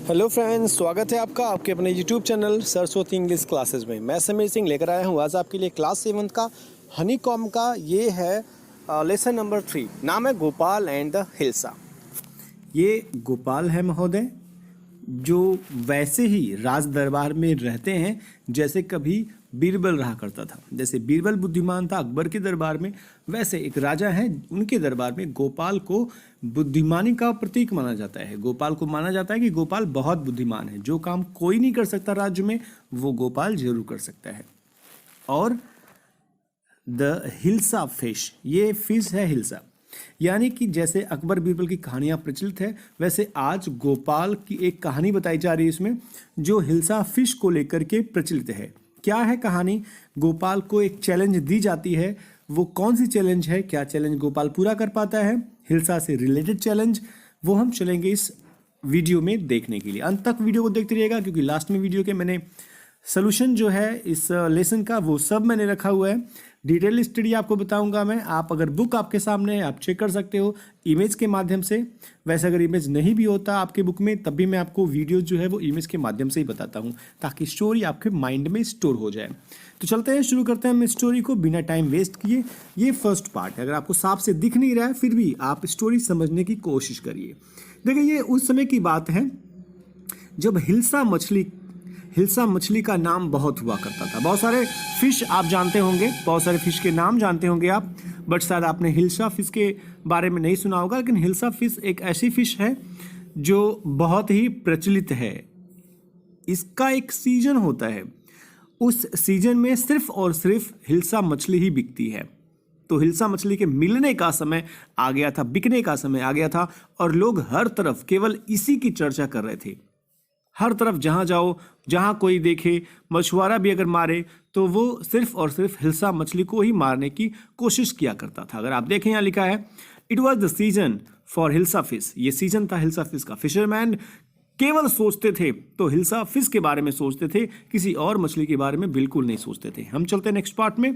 Hello friends, स्वागत है आपका आपके अपने YouTube channel Saraswati English classes में। मैं समीर सिंह लेकर आया हूँ आज आपके लिए क्लास 7 का हनी कॉम का। ये है लेसन नंबर 3। नाम है गोपाल एंड द हिल्सा। ये गोपाल है महोदय, जो वैसे ही राज दरबार में रहते हैं जैसे कभी बीरबल रहा करता था। जैसे बीरबल बुद्धिमान था अकबर के दरबार में, वैसे एक राजा है उनके दरबार में गोपाल को बुद्धिमानी का प्रतीक माना जाता है। गोपाल को माना जाता है कि गोपाल बहुत बुद्धिमान है, जो काम कोई नहीं कर सकता राज्य में वो गोपाल जरूर कर सकता है। और द हिल्सा फिश, ये फिश है हिल्सा। यानी कि जैसे अकबर बीरबल की कहानियां प्रचलित है, वैसे आज गोपाल की एक कहानी बताई जा रही है इसमें, जो हिल्सा फिश को लेकर के प्रचलित है। क्या है कहानी? गोपाल को एक चैलेंज दी जाती है। वो कौन सी चैलेंज है, क्या चैलेंज गोपाल पूरा कर पाता है, हिल्सा से रिलेटेड चैलेंज, वो हम चलेंगे इस वीडियो में देखने के लिए। अंत तक वीडियो को देखते रहिएगा, क्योंकि लास्ट में वीडियो के मैंने सोल्यूशन जो है इस लेसन का वो सब मैंने रखा हुआ है। डिटेल स्टडी आपको बताऊंगा मैं। आप अगर बुक आपके सामने है आप चेक कर सकते हो इमेज के माध्यम से। वैसे अगर इमेज नहीं भी होता आपके बुक में तब भी मैं आपको वीडियो जो है वो इमेज के माध्यम से ही बताता हूँ, ताकि स्टोरी आपके माइंड में स्टोर हो जाए। तो चलते हैं, शुरू करते हैं हम स्टोरी को बिना टाइम वेस्ट किए। ये फर्स्ट पार्ट है। अगर आपको साफ से दिख नहीं रहा है फिर भी आप स्टोरी समझने की कोशिश करिए। देखिए, ये उस समय की बात है जब हिल्सा मछली का नाम बहुत हुआ करता था। बहुत सारे फिश आप जानते होंगे, बहुत सारे फिश के नाम जानते होंगे आप, बट शायद आपने हिल्सा फिश के बारे में नहीं सुना होगा। लेकिन हिल्सा फिश एक ऐसी फिश है जो बहुत ही प्रचलित है। इसका एक सीजन होता है, उस सीजन में सिर्फ और सिर्फ हिल्सा मछली ही बिकती है। तो हिल्सा मछली के मिलने का समय आ गया था, बिकने का समय आ गया था, और लोग हर तरफ केवल इसी की चर्चा कर रहे थे। हर तरफ जहां जाओ, जहां कोई देखे, मछुआरा भी अगर मारे तो वो सिर्फ और सिर्फ हिल्सा मछली को ही मारने की कोशिश किया करता था। अगर आप देखें, यहाँ लिखा है it was the season for hilsa fish. ये सीजन था हिल्सा फिश का। फिशरमैन केवल सोचते थे तो हिल्सा फिश के बारे में सोचते थे, किसी और मछली के बारे में बिल्कुल नहीं सोचते थे। हम चलते हैं नेक्स्ट पार्ट में।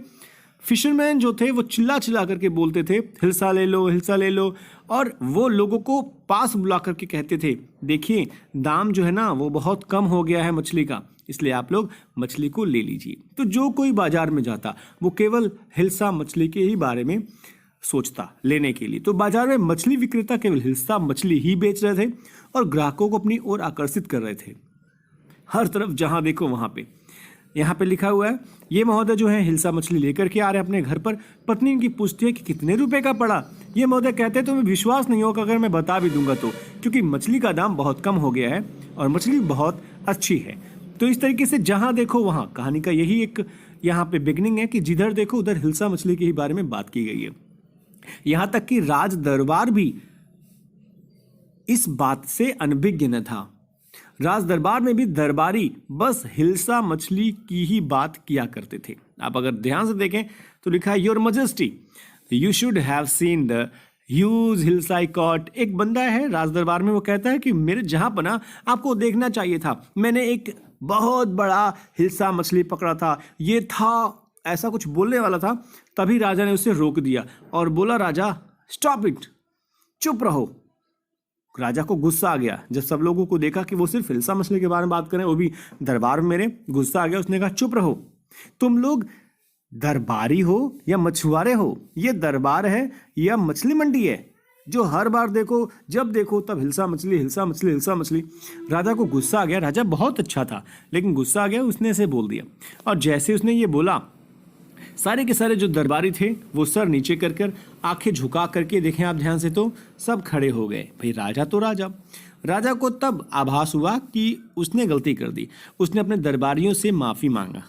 फिशरमैन जो थे वो चिल्ला चिल्ला करके बोलते थे हिल्सा ले लो, हिल्सा ले लो, और वो लोगों को पास बुला करके कहते थे देखिए दाम जो है ना वो बहुत कम हो गया है मछली का, इसलिए आप लोग मछली को ले लीजिए। तो जो कोई बाजार में जाता वो केवल हिल्सा मछली के ही बारे में सोचता लेने के लिए। तो बाजार में मछली विक्रेता केवल हिल्सा मछली ही बेच रहे थे और ग्राहकों को अपनी ओर आकर्षित कर रहे थे। हर तरफ जहां देखो वहां पे यहाँ पे लिखा हुआ है, ये महोदय जो है हिल्सा मछली लेकर के आ रहे हैं अपने घर पर। पत्नी इनकी पूछती है कि कितने रुपए का पड़ा। ये महोदय कहते हैं तुम्हें विश्वास नहीं होगा अगर मैं बता भी दूंगा तो, क्योंकि मछली का दाम बहुत कम हो गया है और मछली बहुत अच्छी है। तो इस तरीके से जहां देखो वहां, कहानी का यही एक यहाँ पे बिगनिंग है कि जिधर देखो उधर हिल्सा मछली के ही बारे में बात की गई है। यहां तक कि राज दरबार भी इस बात से अनभिज्ञ न था। राज दरबार में भी दरबारी बस हिल्सा मछली की ही बात किया करते थे। आप अगर ध्यान से देखें तो लिखा है your majesty you should have seen the huge hilsa I cot. एक बंदा है राज दरबार में, वो कहता है कि मेरे जहां पना आपको देखना चाहिए था, मैंने एक बहुत बड़ा हिल्सा मछली पकड़ा था, ये था, ऐसा कुछ बोलने वाला था। तभी राजा ने उसे रोक दिया और बोला राजा स्टॉप इट, चुप रहो। राजा को गुस्सा आ गया जब सब लोगों को देखा कि वो सिर्फ हिल्सा मछली के बारे में बात करें, वो भी दरबार में मेरे। गुस्सा आ गया, उसने कहा चुप रहो, तुम लोग दरबारी हो या मछुआरे हो, ये दरबार है या मछली मंडी है जो हर बार देखो, जब देखो तब हिल्सा मछली, हिल्सा मछली, हिल्सा मछली। राजा को गुस्सा आ गया। राजा बहुत अच्छा था लेकिन गुस्सा आ गया, उसने ऐसे बोल दिया। और जैसे उसने ये बोला, सारे के सारे जो दरबारी थे वो सर नीचे कर कर, आंखें झुका करके, देखें आप ध्यान से तो सब खड़े हो गए। भाई राजा तो राजा को तब आभास हुआ कि उसने गलती कर दी। उसने अपने दरबारियों से माफ़ी मांगा।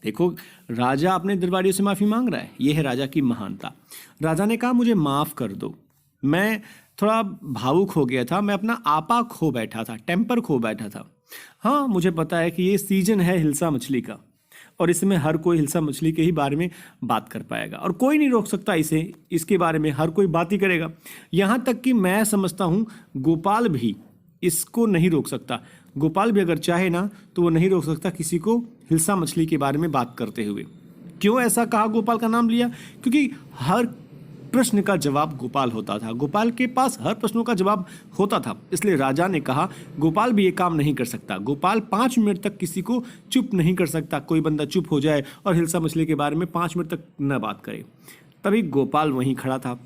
देखो, राजा अपने दरबारियों से माफ़ी मांग रहा है, ये है राजा की महानता। राजा ने कहा मुझे माफ़ कर दो, मैं थोड़ा भावुक हो गया था, मैं अपना आपा खो बैठा था, टेम्पर खो बैठा था। हाँ, मुझे पता है कि ये सीजन है हिल्सा मछली का और इसमें हर कोई हिल्सा मछली के ही बारे में बात कर पाएगा और कोई नहीं रोक सकता इसे, इसके बारे में हर कोई बात ही करेगा। यहाँ तक कि मैं समझता हूँ गोपाल भी इसको नहीं रोक सकता। गोपाल भी अगर चाहे ना तो वो नहीं रोक सकता किसी को हिल्सा मछली के बारे में बात करते हुए। क्यों ऐसा कहा, गोपाल का नाम लिया? क्योंकि हर प्रश्न का जवाब गोपाल होता था। गोपाल के पास हर प्रश्नों का जवाब होता था। इसलिए राजा ने कहा गोपाल भी ये काम नहीं कर सकता। गोपाल 5 मिनट तक किसी को चुप नहीं कर सकता। कोई बंदा चुप हो जाए और हिल्सा मछली के बारे में 5 मिनट तक न बात करे। तभी गोपाल वहीं खड़ा था।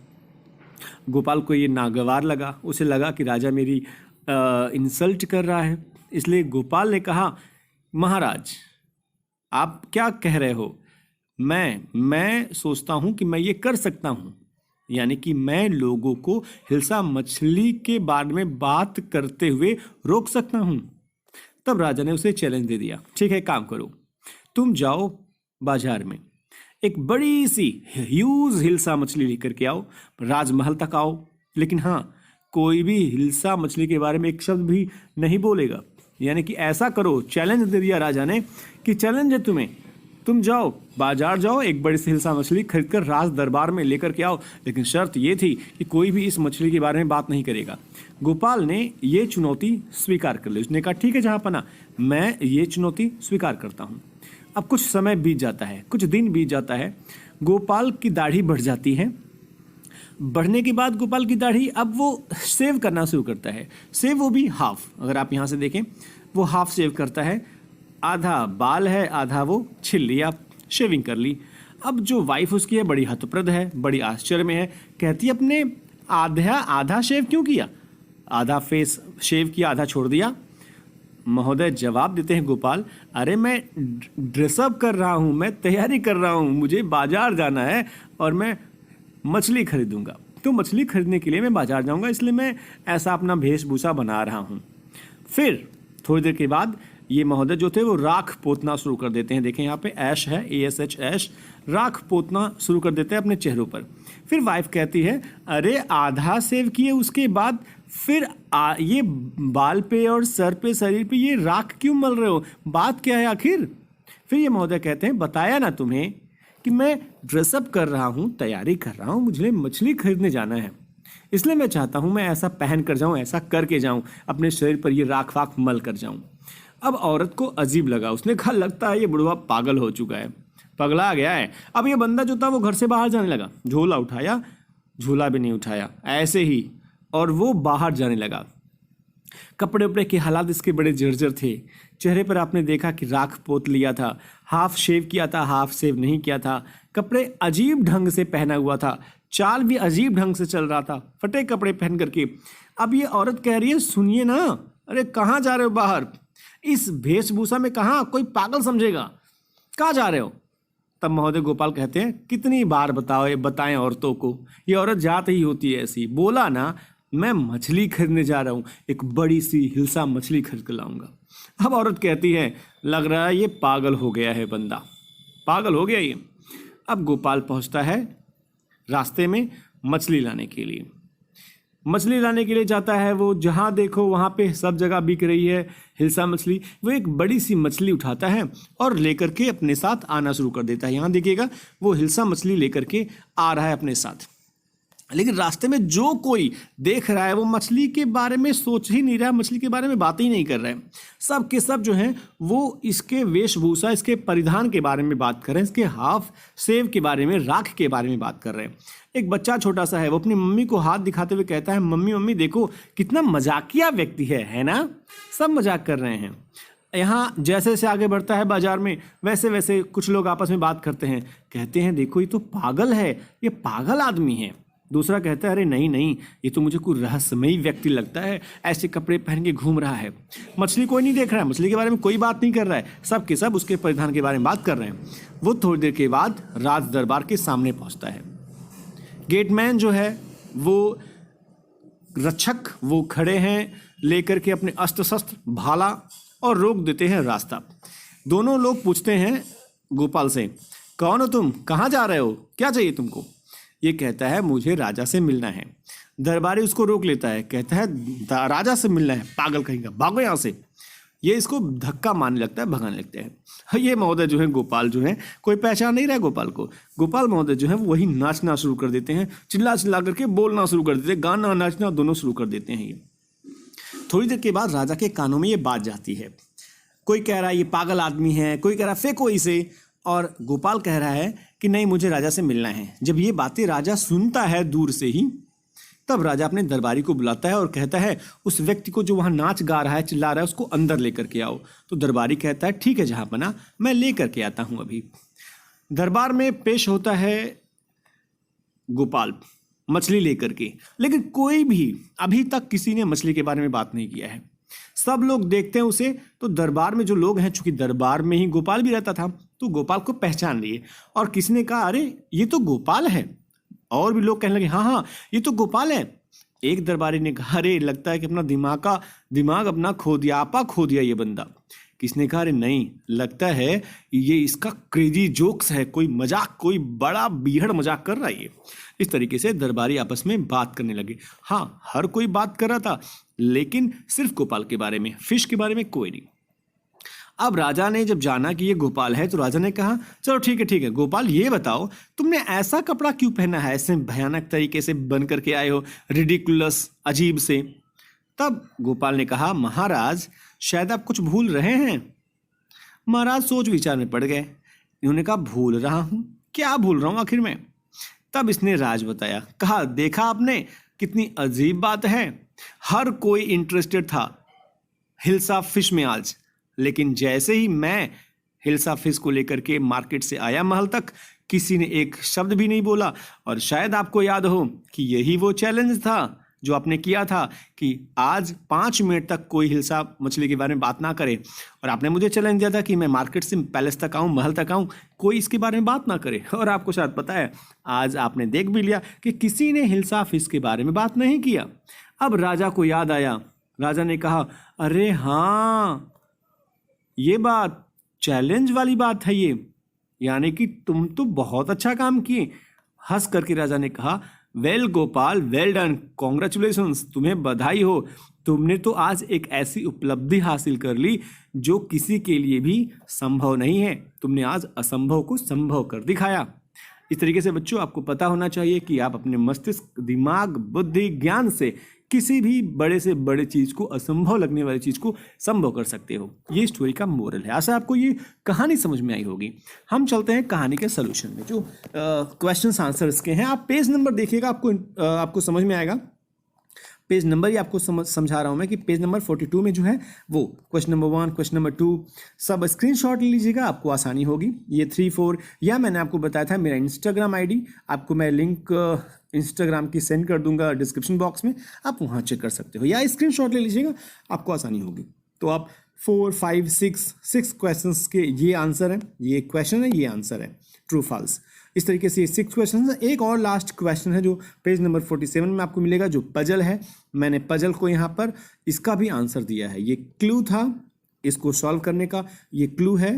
गोपाल को ये नागवार लगा। उसे लगा कि राजा मेरी इंसल्ट कर रहा है। इसलिए गोपाल ने कहा महाराज आप क्या कह रहे हो? मैं सोचता हूँ कि मैं ये कर सकता हूँ, यानी कि मैं लोगों को हिल्सा मछली के बारे में बात करते हुए रोक सकता हूँ। तब राजा ने उसे चैलेंज दे दिया, ठीक है काम करो, तुम जाओ बाजार में एक बड़ी सी ह्यूज हिल्सा मछली लेकर के आओ, राजमहल तक आओ, लेकिन हाँ कोई भी हिल्सा मछली के बारे में एक शब्द भी नहीं बोलेगा। यानी कि ऐसा करो, चैलेंज दे दिया राजा ने कि चैलेंज है तुम्हें, तुम जाओ बाजार जाओ एक बड़ी सी हिल्सा मछली खरीद कर राज दरबार में लेकर के आओ, लेकिन शर्त ये थी कि कोई भी इस मछली के बारे में बात नहीं करेगा। गोपाल ने ये चुनौती स्वीकार कर ली। उसने कहा ठीक है जहाँपना, मैं ये चुनौती स्वीकार करता हूँ। अब कुछ समय बीत जाता है, कुछ दिन बीत जाता है। गोपाल की दाढ़ी बढ़ जाती है। बढ़ने के बाद गोपाल की दाढ़ी अब वो सेव करना शुरू करता है। सेव वो भी हाफ, अगर आप यहाँ से देखें वो हाफ सेव करता है। आधा बाल है, आधा वो छिल लिया, शेविंग कर ली। अब जो वाइफ उसकी है बड़ी हतप्रद है, बड़ी आश्चर्य में है। कहती है अपने आधा शेव क्यों किया? आधा फेस शेव किया, आधा छोड़ दिया। महोदय जवाब देते हैं गोपाल, अरे मैं ड्रेसअप कर रहा हूँ, मैं तैयारी कर रहा हूँ, मुझे बाजार जाना है और मैं मछली खरीदूंगा। तो मछली खरीदने के लिए मैं बाजार जाऊंगा, इसलिए मैं ऐसा अपना वेशभूषा बना रहा हूँ। फिर थोड़ी देर के बाद ये महोदय जो थे वो राख पोतना शुरू कर देते हैं। देखें यहाँ पे ऐश है, ASH ऐश, राख पोतना शुरू कर देते हैं अपने चेहरों पर। फिर वाइफ कहती है अरे आधा सेव किए उसके बाद फिर ये बाल पे और सर पे शरीर पे ये राख क्यों मल रहे हो, बात क्या है आखिर? फिर ये महोदय कहते हैं बताया ना तुम्हें कि मैं ड्रेसअप कर रहा हूँ, तैयारी कर रहा हूँ, मुझे मछली खरीदने जाना है, इसलिए मैं चाहता हूँ मैं ऐसा पहन कर जाऊँ, ऐसा करके जाऊँ, अपने शरीर पर ये राख वाख मल कर जाऊँ। अब औरत को अजीब लगा। उसने कहा लगता है ये बुढ़वा पागल हो चुका है, पगला गया है। अब ये बंदा जो था वो घर से बाहर जाने लगा। झोला उठाया, झोला भी नहीं उठाया, ऐसे ही, और वो बाहर जाने लगा। कपड़े उपड़े के हालात इसके बड़े जर्जर थे। चेहरे पर आपने देखा कि राख पोत लिया था, हाफ शेव किया था, हाफ शेव नहीं किया था। कपड़े अजीब ढंग से पहना हुआ था, चाल भी अजीब ढंग से चल रहा था, फटे कपड़े पहन करके। अब ये औरत कह रही है सुनिए ना, अरे कहाँ जा रहे हो बाहर, इस वेशभूषा में कहाँ कोई पागल समझेगा, कहाँ जा रहे हो? तब महोदय गोपाल कहते हैं कितनी बार बताएं औरतों को, ये औरत जात ही होती है ऐसी। बोला ना मैं मछली खरीदने जा रहा हूँ, एक बड़ी सी हिल्सा मछली खरीद कर लाऊंगा। अब औरत कहती है लग रहा है ये पागल हो गया है, बंदा पागल हो गया ये। अब गोपाल पहुँचता है रास्ते में मछली लाने के लिए। मछली लाने के लिए जाता है वो, जहाँ देखो वहाँ पे सब जगह बिक रही है हिल्सा मछली। वो एक बड़ी सी मछली उठाता है और लेकर के अपने साथ आना शुरू कर देता है। यहाँ देखिएगा वो हिल्सा मछली लेकर के आ रहा है अपने साथ, लेकिन रास्ते में जो कोई देख रहा है वो मछली के बारे में सोच ही नहीं रहा, मछली के बारे में बात ही नहीं कर रहे हैं। सब के सब जो हैं वो इसके वेशभूषा, इसके परिधान के बारे में बात कर रहे हैं, इसके हाफ सेव के बारे में, राख के बारे में बात कर रहे हैं। एक बच्चा छोटा सा है, वो अपनी मम्मी को हाथ दिखाते हुए कहता है मम्मी मम्मी देखो कितना मजाकिया व्यक्ति है ना, सब मजाक कर रहे हैं। यहाँ जैसे जैसे आगे बढ़ता है बाजार में वैसे वैसे कुछ लोग आपस में बात करते हैं, कहते हैं देखो ये तो पागल है, ये पागल आदमी है। दूसरा कहता है अरे नहीं नहीं, ये तो मुझे कोई रहस्यमयी व्यक्ति लगता है, ऐसे कपड़े पहन के घूम रहा है। मछली कोई नहीं देख रहा है, मछली के बारे में कोई बात नहीं कर रहा है, सब के सब उसके परिधान के बारे में बात कर रहे हैं। वो थोड़ी देर के बाद राज दरबार के सामने पहुंचता है। गेटमैन जो है वो रक्षक वो खड़े हैं लेकर के अपने अस्त्र शस्त्र, भाला, और रोक देते हैं रास्ता। दोनों लोग पूछते हैं गोपाल से कौन हो तुम, कहाँ जा रहे हो, क्या चाहिए तुमको? ये कहता है मुझे राजा से मिलना है। दरबारी उसको रोक लेता है, कहता है राजा से मिलना है, पागल कहेगा, भागो यहाँ से। ये इसको धक्का मारने लगता है, भगाने लगते हैं। ये महोदय जो है गोपाल जो है, कोई पहचान नहीं रहा गोपाल को। गोपाल महोदय जो है वही नाचना शुरू कर देते हैं, चिल्ला चिल्ला करके बोलना शुरू कर देते हैं, गाना नाचना दोनों शुरू कर देते हैं। ये थोड़ी देर के बाद राजा के कानों में ये बात जाती है। कोई कह रहा है ये पागल आदमी है, कोई कह रहा है फेंको इसे। और गोपाल कह रहा है कि नहीं, मुझे राजा से मिलना है। जब ये बातें राजा सुनता है दूर से ही, तब राजा अपने दरबारी को बुलाता है और कहता है उस व्यक्ति को जो वहाँ नाच गा रहा है, चिल्ला रहा है, उसको अंदर लेकर के आओ। तो दरबारी कहता है ठीक है जहाँपना, मैं लेकर के आता हूँ अभी। दरबार में पेश होता है गोपाल मछली लेकर के, लेकिन कोई भी अभी तक किसी ने मछली के बारे में बात नहीं किया है। सब लोग देखते हैं उसे, तो दरबार में जो लोग हैं, चूंकि दरबार में ही गोपाल भी रहता था, तो गोपाल को पहचान लिए और किसी ने कहा अरे ये तो गोपाल है। और भी लोग कहने लगे हाँ हाँ ये तो गोपाल है। एक दरबारी ने कहा अरे लगता है कि अपना दिमाग अपना खो दिया, आपा खो दिया ये बंदा। किसने कहा अरे नहीं, लगता है ये इसका क्रेजी जोक्स है, कोई मजाक, कोई बड़ा बीहड़ मजाक कर रहा है ये। इस तरीके से दरबारी आपस में बात करने लगे। हाँ, हर कोई बात कर रहा था, लेकिन सिर्फ गोपाल के बारे में, फिश के बारे में कोई नहीं। अब राजा ने जब जाना कि ये गोपाल है, तो राजा ने कहा चलो ठीक है गोपाल, ये बताओ तुमने ऐसा कपड़ा क्यों पहना है, ऐसे भयानक तरीके से बन करके आए हो, रिडिकुलस, अजीब से। तब गोपाल ने कहा महाराज शायद आप कुछ भूल रहे हैं। महाराज सोच विचार में पड़ गए। इन्होंने कहा भूल रहा हूं, क्या भूल रहा हूं आखिर में। तब इसने राज बताया। कहा देखा आपने कितनी अजीब बात है, हर कोई इंटरेस्टेड था हिल्सा फिश में आज, लेकिन जैसे ही मैं हिल्सा फिश को लेकर के मार्केट से आया महल तक, किसी ने एक शब्द भी नहीं बोला। और शायद आपको याद हो कि यही वो चैलेंज था जो आपने किया था कि आज 5 मिनट तक कोई हिल्सा मछली के बारे में बात ना करे। और आपने मुझे चैलेंज दिया था कि मैं मार्केट से पैलेस तक आऊँ, महल तक आऊँ, कोई इसके बारे में बात ना करे। और आपको शायद पता है आज आपने देख भी लिया कि किसी ने हिल्सा फिश के बारे में बात नहीं किया। अब राजा को याद आया। राजा ने कहा अरे हाँ, ये बात चैलेंज वाली बात है ये, यानी कि तुम तो बहुत अच्छा काम किए। हंस करके राजा ने कहा well Gopal, well done, congratulations, तुम्हें बधाई हो। तुमने तो आज एक ऐसी उपलब्धि हासिल कर ली जो किसी के लिए भी संभव नहीं है। तुमने आज असंभव को संभव कर दिखाया। इस तरीके से बच्चों आपको पता होना चाहिए कि आप अपने मस्तिष्क, दिमाग, बुद्धि, ज्ञान से किसी भी बड़े से बड़े चीज़ को, असंभव लगने वाली चीज़ को संभव कर सकते हो। ये स्टोरी का मोरल है। आशा आपको ये कहानी समझ में आई होगी। हम चलते हैं कहानी के सोल्यूशन में, जो क्वेश्चंस आंसर्स के हैं। आप पेज नंबर देखिएगा, आपको समझ में आएगा। पेज नंबर ही आपको समझा रहा हूँ मैं कि पेज नंबर 42 में जो है वो क्वेश्चन नंबर 1, क्वेश्चन नंबर 2 सब स्क्रीनशॉट ले लीजिएगा, आपको आसानी होगी। ये 3, 4 या मैंने आपको बताया था मेरा इंस्टाग्राम आईडी, आपको मैं लिंक इंस्टाग्राम की सेंड कर दूंगा डिस्क्रिप्शन बॉक्स में, आप वहाँ चेक कर सकते हो, या स्क्रीनशॉट ले लीजिएगा, आपको आसानी होगी। तो आप 4, 5, 6 क्वेश्चंस के ये आंसर है, ये क्वेश्चन है, ये आंसर है, ट्रू फॉल्स। इस तरीके से ये 6 क्वेश्चन है। एक और लास्ट क्वेश्चन है जो पेज नंबर 47 में आपको मिलेगा, जो पजल है। मैंने पजल को यहाँ पर इसका भी आंसर दिया है। ये क्लू था इसको सॉल्व करने का, ये क्लू है,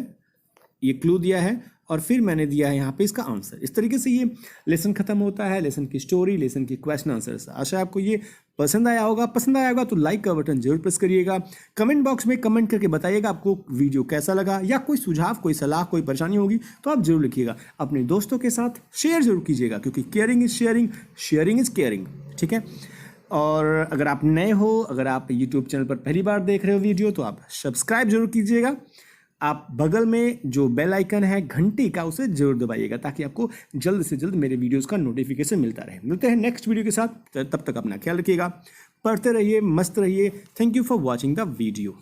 ये क्लू दिया है और फिर मैंने दिया है यहाँ पे इसका आंसर। इस तरीके से ये लेसन खत्म होता है, लेसन की स्टोरी, लेसन की क्वेश्चन आंसर्स। आशा है आपको ये पसंद आया होगा। पसंद आया होगा तो लाइक का बटन जरूर प्रेस करिएगा। कमेंट बॉक्स में कमेंट करके बताइएगा आपको वीडियो कैसा लगा, या कोई सुझाव, कोई सलाह, कोई परेशानी होगी तो आप जरूर लिखिएगा। अपने दोस्तों के साथ शेयर जरूर कीजिएगा, क्योंकि caring is sharing, sharing is caring. ठीक है। और अगर आप नए हो, अगर आप यूट्यूब चैनल पर पहली बार देख रहे हो वीडियो, तो आप सब्सक्राइब जरूर कीजिएगा। आप बगल में जो बेल आइकन है घंटी का, उसे जरूर दबाइएगा, ताकि आपको जल्द से जल्द मेरे वीडियोस का नोटिफिकेशन मिलता रहे। मिलते हैं नेक्स्ट वीडियो के साथ, तब तक अपना ख्याल रखिएगा, पढ़ते रहिए, मस्त रहिए। Thank you for watching the video.